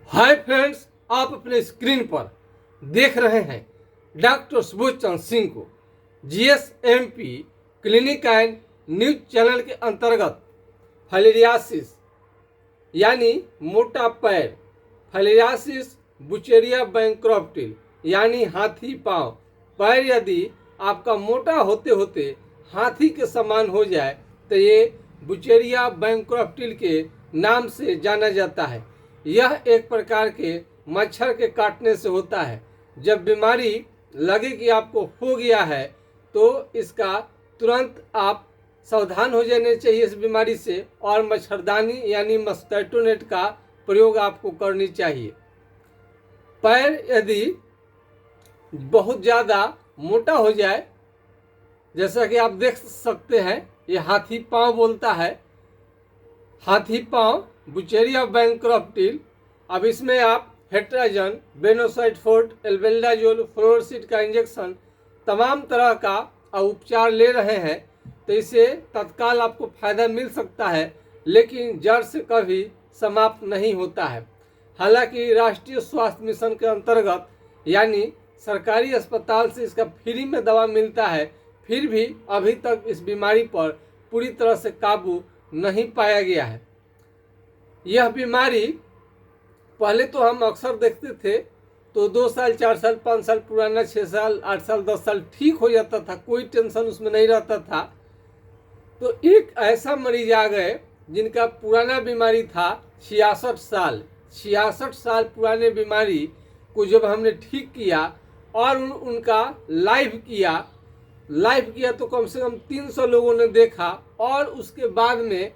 Hi friends, आप अपने screen पर देख रहे हैं डॉक्टर सुबोध चंद्र सिंह को जीएसएमपी क्लिनिक एंड न्यूज चैनल के अंतर्गत फाइलेरियासिस यानी मोटा पैर, फाइलेरियासिस बुचेरिया बैंक्रप्टिल यानी हाथी पांव। पैर यदि आपका मोटा होते होते हाथी के समान हो जाए तो ये बुचेरिया बैंक्रप्टिल के नाम से जाना जाता है। यह एक प्रकार के मच्छर के काटने से होता है। जब बीमारी लगे कि आपको हो गया है तो इसका तुरंत आप सावधान हो जाने चाहिए इस बीमारी से, और मच्छरदानी यानी मस्कीटो नेट का प्रयोग आपको करनी चाहिए। पैर यदि बहुत ज़्यादा मोटा हो जाए, जैसा कि आप देख सकते हैं, ये हाथी पांव बोलता है, हाथी पांव बुचेरिया बैंक्रप्टिल। अब इसमें आप हेट्राजन, बेनोसाइड फोर्ट, एल्बेंडाजोल, फ्लोरोसिड का इंजेक्शन, तमाम तरह का उपचार ले रहे हैं तो इससे तत्काल आपको फायदा मिल सकता है, लेकिन जड़ से कभी समाप्त नहीं होता है। हालांकि राष्ट्रीय स्वास्थ्य मिशन के अंतर्गत यानी सरकारी अस्पताल से इसका फ्री में दवा मिलता है, फिर भी अभी तक इस बीमारी पर पूरी तरह से काबू नहीं पाया गया है। यह बीमारी पहले तो हम अक्सर देखते थे तो 2 साल 4 साल 5 साल पुराना, 6 साल 8 साल 10 साल ठीक हो जाता था, कोई टेंशन उसमें नहीं रहता था। तो एक ऐसा मरीज आ गए जिनका पुराना बीमारी था 66 साल पुराने बीमारी को जब हमने ठीक किया और उनका लाइव किया तो कम से कम 300 लोगों ने देखा, और उसके बाद में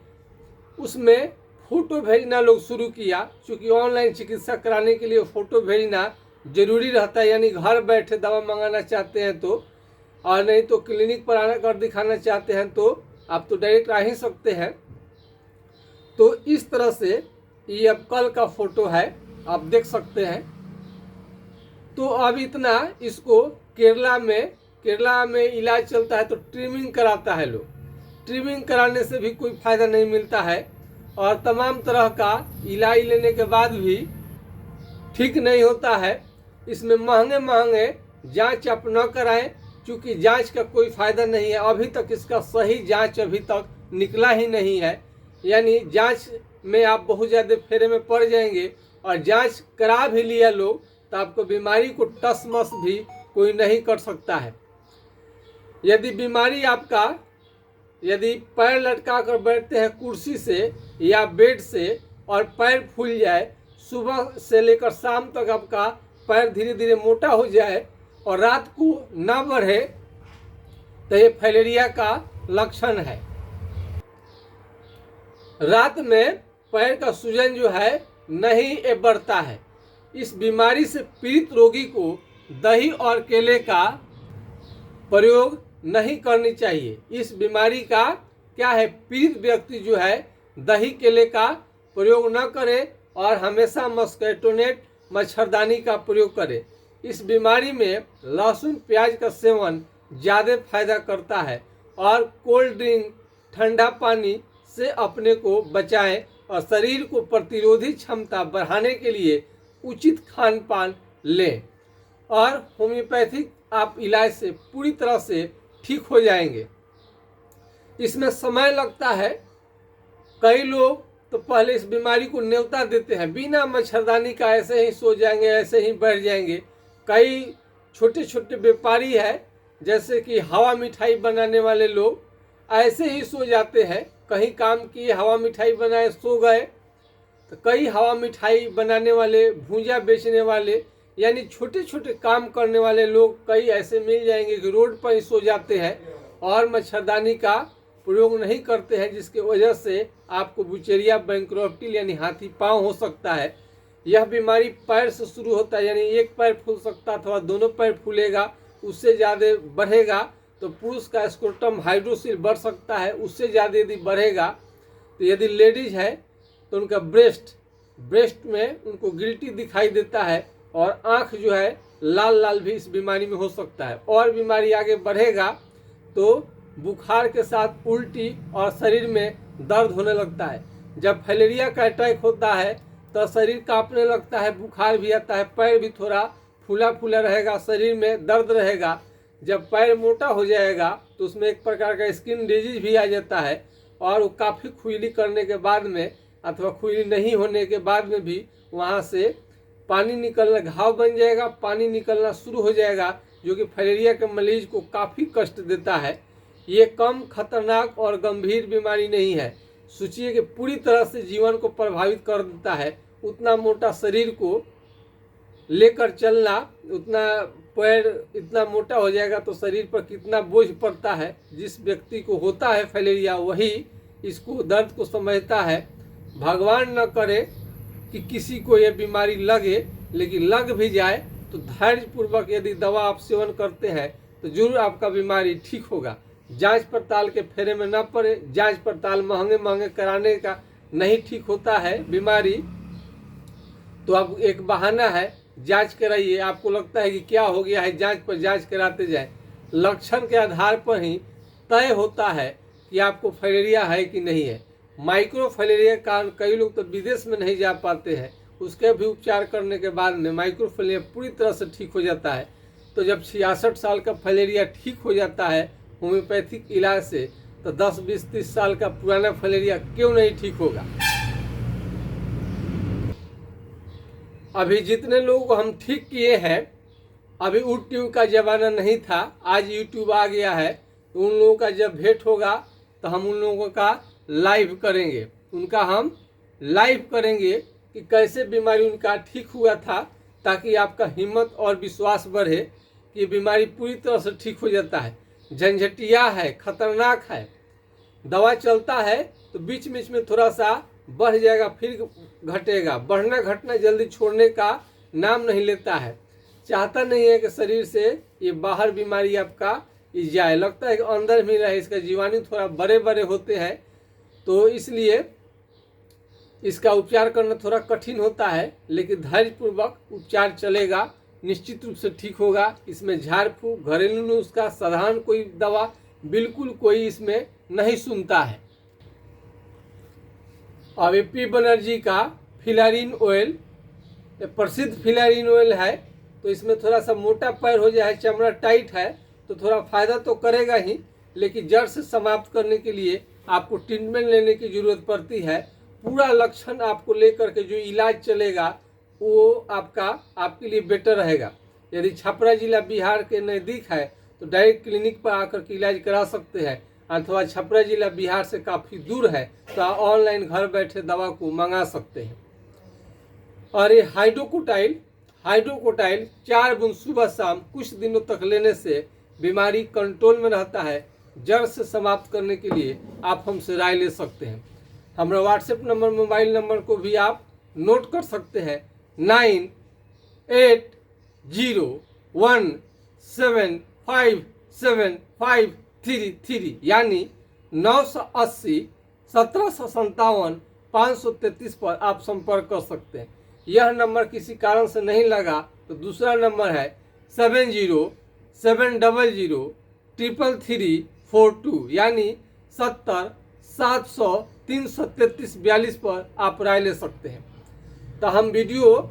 उसमें फ़ोटो भेजना लोग शुरू किया। क्योंकि ऑनलाइन चिकित्सा कराने के लिए फ़ोटो भेजना जरूरी रहता है, यानी घर बैठे दवा मंगाना चाहते हैं तो, और नहीं तो क्लिनिक पर आना कर दिखाना चाहते हैं तो आप तो डायरेक्ट आ ही सकते हैं। तो इस तरह से ये अब कल का फ़ोटो है, आप देख सकते हैं। तो अब इतना इसको केरला में इलाज चलता है तो ट्रिमिंग कराता है लोग। ट्रिमिंग कराने से भी कोई फ़ायदा नहीं मिलता है, और तमाम तरह का इलाज लेने के बाद भी ठीक नहीं होता है। इसमें महंगे जांच आप न कराएं, क्योंकि जांच का कोई फ़ायदा नहीं है। अभी तक इसका सही जांच अभी तक निकला ही नहीं है, यानी जांच में आप बहुत ज़्यादा फेरे में पड़ जाएंगे, और जांच करा भी लिया लोग तो आपको बीमारी को टस मस भी कोई नहीं कर सकता है। यदि पैर लटका कर बैठते हैं कुर्सी से या बेड से और पैर फूल जाए, सुबह से लेकर शाम तक आपका पैर धीरे धीरे मोटा हो जाए और रात को ना बढ़े, तो ये फाइलेरिया का लक्षण है। रात में पैर का सूजन जो है नहीं बढ़ता है। इस बीमारी से पीड़ित रोगी को दही और केले का प्रयोग नहीं करनी चाहिए। इस बीमारी का क्या है, पीड़ित व्यक्ति जो है दही केले का प्रयोग न करे और हमेशा मस्कीटो नेट मच्छरदानी का प्रयोग करे। इस बीमारी में लहसुन प्याज का सेवन ज़्यादा फायदा करता है, और कोल्ड ड्रिंक, ठंडा पानी से अपने को बचाएं, और शरीर को प्रतिरोधी क्षमता बढ़ाने के लिए उचित खान पान लें, और होम्योपैथिक आप इलाज से पूरी तरह से ठीक हो जाएंगे। इसमें समय लगता है। कई लोग तो पहले इस बीमारी को न्योता देते हैं, बिना मच्छरदानी का ऐसे ही सो जाएंगे, ऐसे ही बैठ जाएंगे। कई छोटे छोटे व्यापारी हैं, जैसे कि हवा मिठाई बनाने वाले लोग, ऐसे ही सो जाते हैं। कहीं काम किए, हवा मिठाई बनाए, सो गए। तो कई हवा मिठाई बनाने वाले, भूंजा बेचने वाले, यानी छोटे छोटे काम करने वाले लोग कई ऐसे मिल जाएंगे कि रोड पर ही सो जाते हैं और मच्छरदानी का प्रयोग नहीं करते हैं, जिसकी वजह से आपको बुचेरिया बैंक्रप्टिल यानी हाथी पांव हो सकता है। यह बीमारी पैर से शुरू होता है, यानी एक पैर फूल सकता अथवा दोनों पैर फूलेगा, उससे ज़्यादा बढ़ेगा तो पुरुष का स्क्रोटम हाइड्रोसिल बढ़ सकता है। उससे ज़्यादा यदि बढ़ेगा तो यदि लेडीज है तो उनका ब्रेस्ट में उनको गिल्टी दिखाई देता है, और आँख जो है लाल भी इस बीमारी में हो सकता है। और बीमारी आगे बढ़ेगा तो बुखार के साथ उल्टी और शरीर में दर्द होने लगता है। जब फाइलेरिया का अटैक होता है तो शरीर कांपने लगता है, बुखार भी आता है, पैर भी थोड़ा फूला फूला रहेगा, शरीर में दर्द रहेगा। जब पैर मोटा हो जाएगा तो उसमें एक प्रकार का स्किन डिजीज भी आ जाता है, और वो काफ़ी खुजली करने के बाद में अथवा खुजली नहीं होने के बाद में भी वहाँ से पानी निकलना, घाव बन जाएगा, पानी निकलना शुरू हो जाएगा, जो कि फाइलेरिया के मरीज को काफ़ी कष्ट देता है। ये कम खतरनाक और गंभीर बीमारी नहीं है। सोचिए कि पूरी तरह से जीवन को प्रभावित कर देता है। उतना मोटा शरीर को लेकर चलना, उतना पैर इतना मोटा हो जाएगा तो शरीर पर कितना बोझ पड़ता है। जिस व्यक्ति को होता है फाइलेरिया वही इसको दर्द को समझता है। भगवान न करे कि किसी को ये बीमारी लगे, लेकिन लग भी जाए तो धैर्यपूर्वक यदि दवा आप सेवन करते हैं तो जरूर आपका बीमारी ठीक होगा। जांच पड़ताल के फेरे में न पड़े। जांच पड़ताल महंगे महंगे कराने का नहीं ठीक होता है बीमारी, तो अब एक बहाना है, जांच कराइए। आपको लगता है कि क्या हो गया है, जांच पर जांच कराते जाए। लक्षण के आधार पर ही तय होता है कि आपको फाइलेरिया है कि नहीं है। माइक्रो फाइलेरिया के कारण कई लोग तो विदेश में नहीं जा पाते हैं, उसके भी उपचार करने के बाद में माइक्रो फाइलेरिया पूरी तरह से ठीक हो जाता है। तो जब 66 साल का फाइलेरिया ठीक हो जाता है होम्योपैथिक इलाज से, तो 10, 20, 30 साल का पुराना फाइलेरिया क्यों नहीं ठीक होगा। अभी जितने लोगों को हम ठीक किए हैं, अभी यूट्यूब का ज़माना नहीं था, आज यूट्यूब आ गया है, तो उन लोगों का जब भेंट होगा तो हम उन लोगों का लाइव करेंगे। उनका हम लाइव करेंगे कि कैसे बीमारी उनका ठीक हुआ था, ताकि आपका हिम्मत और विश्वास बढ़े कि बीमारी पूरी तरह से ठीक हो जाता है। झंझटिया है, खतरनाक है। दवा चलता है तो बीच बीच में थोड़ा सा बढ़ जाएगा, फिर घटेगा। बढ़ना घटना जल्दी छोड़ने का नाम नहीं लेता है। चाहता नहीं है कि शरीर से ये बाहर बीमारी आपका जाए, लगता है कि अंदर भी रहे। इसका जीवाणु थोड़ा बड़े बड़े होते हैं, तो इसलिए इसका उपचार करना थोड़ा कठिन होता है, लेकिन धैर्यपूर्वक उपचार चलेगा, निश्चित रूप से ठीक होगा। इसमें झाड़ फूँक, घरेलू नुस्खा, साधारण कोई दवा बिल्कुल कोई इसमें नहीं सुनता है। अब पी बनर्जी का फिलारिन ऑयल प्रसिद्ध फिलारिन ऑयल है, तो इसमें थोड़ा सा मोटा पैर हो जाए, चमड़ा टाइट है, तो थोड़ा फायदा तो करेगा ही, लेकिन जड़ से समाप्त करने के लिए आपको ट्रीटमेंट लेने की जरूरत पड़ती है। पूरा लक्षण आपको लेकर के जो इलाज चलेगा वो आपके लिए बेटर रहेगा। यदि छपरा जिला बिहार के नज़दीक है तो डायरेक्ट क्लिनिक पर आकर के इलाज करा सकते हैं, अथवा छपरा जिला बिहार से काफ़ी दूर है तो आप ऑनलाइन घर बैठे दवा को मंगा सकते हैं। और ये हाइड्रोकोटाइल 4 बूंद सुबह शाम कुछ दिनों तक लेने से बीमारी कंट्रोल में रहता है। जड़ से समाप्त करने के लिए आप हमसे राय ले सकते हैं। हमारा व्हाट्सएप नंबर, मोबाइल नंबर को भी आप नोट कर सकते हैं, 9801757533, यानी 980 1757 533 पर आप संपर्क कर सकते हैं। यह नंबर किसी कारण से नहीं लगा तो दूसरा नंबर है 7070333342, यानी 70 700 333 42 पर आप राय ले सकते हैं। तो हम वीडियो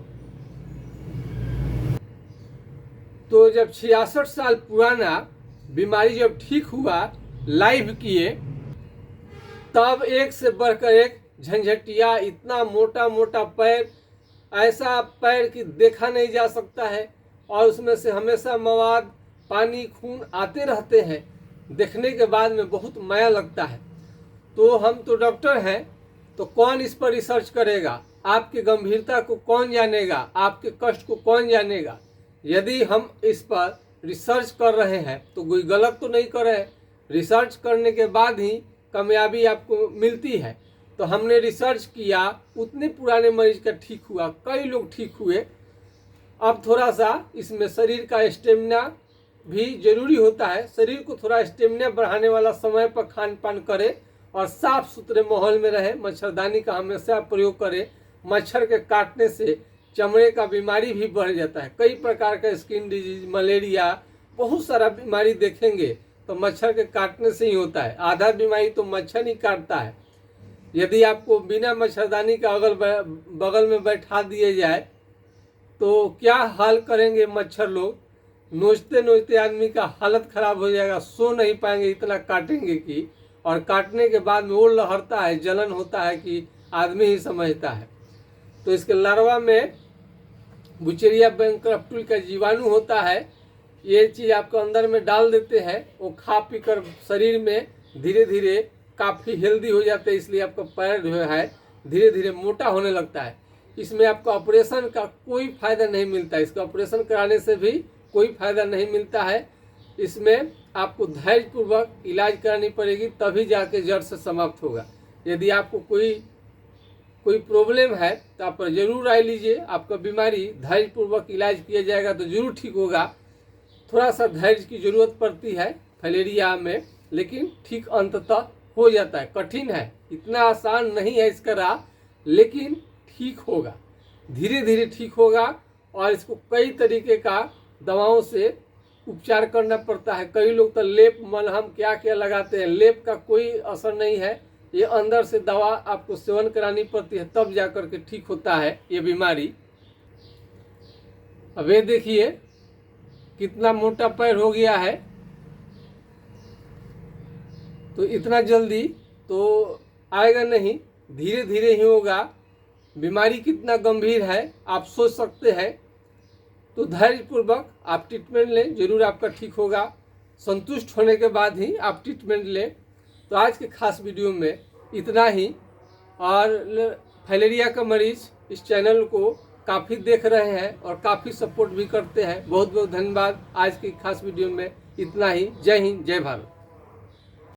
तो जब 66 साल पुराना बीमारी जब ठीक हुआ लाइव किए, तब एक से बढ़कर एक झंझटिया, इतना मोटा मोटा पैर, ऐसा पैर कि देखा नहीं जा सकता है, और उसमें से हमेशा मवाद, पानी, खून आते रहते हैं। देखने के बाद में बहुत माया लगता है। तो हम तो डॉक्टर हैं, तो कौन इस पर रिसर्च करेगा? आपकी गंभीरता को कौन जानेगा? आपके कष्ट को कौन जानेगा? यदि हम इस पर रिसर्च कर रहे हैं तो कोई गलत तो नहीं कर रहे। रिसर्च करने के बाद ही कामयाबी आपको मिलती है। तो हमने रिसर्च किया, उतने पुराने मरीज का ठीक हुआ, कई लोग ठीक हुए। अब थोड़ा सा इसमें शरीर का स्टेमिना भी जरूरी होता है। शरीर को थोड़ा स्टेमिना बढ़ाने वाला समय पर खान पान करे और साफ सुथरे माहौल में रहे। मच्छरदानी का हमेशा प्रयोग करें। मच्छर के काटने से चमड़े का बीमारी भी बढ़ जाता है। कई प्रकार का स्किन डिजीज, मलेरिया, बहुत सारा बीमारी देखेंगे तो मच्छर के काटने से ही होता है। आधा बीमारी तो मच्छर ही काटता है। यदि आपको बिना मच्छरदानी का बगल में बैठा दिए जाए तो क्या हाल करेंगे मच्छर लोग। नोचते नोचते आदमी का हालत खराब हो जाएगा, सो नहीं पाएंगे, इतना काटेंगे कि, और काटने के बाद में वो लहरता है, जलन होता है कि आदमी ही समझता है। तो इसके लार्वा में बुचेरिया बैंक्रप्टुल का जीवाणु होता है। ये चीज़ आपको अंदर में डाल देते हैं, वो खा पी कर शरीर में धीरे धीरे काफ़ी हेल्दी हो जाते हैं, इसलिए आपका पैर जो है धीरे धीरे मोटा होने लगता है। इसमें आपका ऑपरेशन का कोई फ़ायदा नहीं मिलता है, इसका ऑपरेशन कराने से भी कोई फ़ायदा नहीं मिलता है। इसमें आपको धैर्यपूर्वक इलाज करानी पड़ेगी, तभी जाके जड़ से समाप्त होगा। यदि आपको कोई प्रॉब्लम है तो आप ज़रूर राय लीजिए, आपका बीमारी धैर्यपूर्वक इलाज किया जाएगा तो ज़रूर ठीक होगा। थोड़ा सा धैर्य की ज़रूरत पड़ती है फाइलेरिया में, लेकिन ठीक अंततः हो जाता है। कठिन है, इतना आसान नहीं है इसका राह, लेकिन ठीक होगा, धीरे धीरे ठीक होगा। और इसको कई तरीके का दवाओं से उपचार करना पड़ता है। कई लोग तो लेप मलहम क्या क्या लगाते हैं, लेप का कोई असर नहीं है, ये अंदर से दवा आपको सेवन करानी पड़ती है, तब जाकर के ठीक होता है ये बीमारी। अब ये देखिए कितना मोटा पैर हो गया है, तो इतना जल्दी तो आएगा नहीं, धीरे धीरे ही होगा। बीमारी कितना गंभीर है आप सोच सकते हैं। तो धैर्यपूर्वक आप ट्रीटमेंट लें, जरूर आपका ठीक होगा। संतुष्ट होने के बाद ही आप ट्रीटमेंट लें। तो आज के खास वीडियो में इतना ही। और फाइलेरिया का मरीज इस चैनल को काफ़ी देख रहे हैं और काफ़ी सपोर्ट भी करते हैं, बहुत बहुत धन्यवाद। आज की खास वीडियो में इतना ही। जय हिंद, जय भारत।